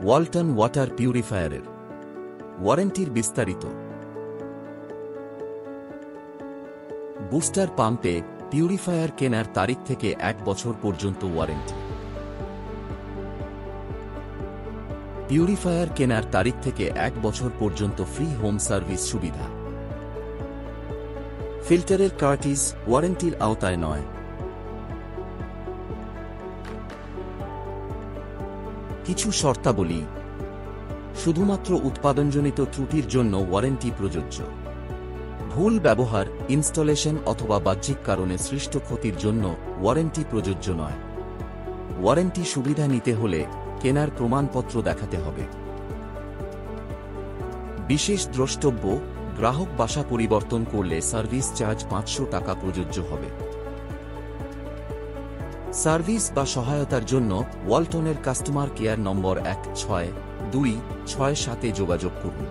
Walton water পিউরিফায়ারের ওয়ারেন্টির বিস্তারিত। Booster পাম্পে purifier কেনার তারিখ থেকে 1 বছর পর্যন্ত ওয়ারেন্টি। পিউরিফায়ার কেনার তারিখ থেকে 1 বছর পর্যন্ত ফ্রি হোম সার্ভিস সুবিধা। ফিল্টারের কার্টিজ ওয়ারেন্টির আওতায় নয়। কিছু শর্তাবলী। শুধুমাত্র উৎপাদনজনিত ত্রুটির জন্য ওয়ারেন্টি প্রযোজ্য। ভুল ব্যবহার, ইনস্টলেশন অথবা বাহ্যিক কারণে সৃষ্ট ক্ষতির জন্য ওয়ারেন্টি প্রযোজ্য নয়। ওয়ারেন্টি সুবিধা নিতে হলে কেনার প্রমাণপত্র দেখাতে হবে। বিশেষ দ্রষ্টব্য: গ্রাহক বাসা পরিবর্তন করলে সার্ভিস চার্জ 500 টাকা প্রযোজ্য হবে। সার্ভিস বা সহায়তার জন্য ওয়ালটনের কাস্টমার কেয়ার নম্বর 162667 যোগাযোগ করুন।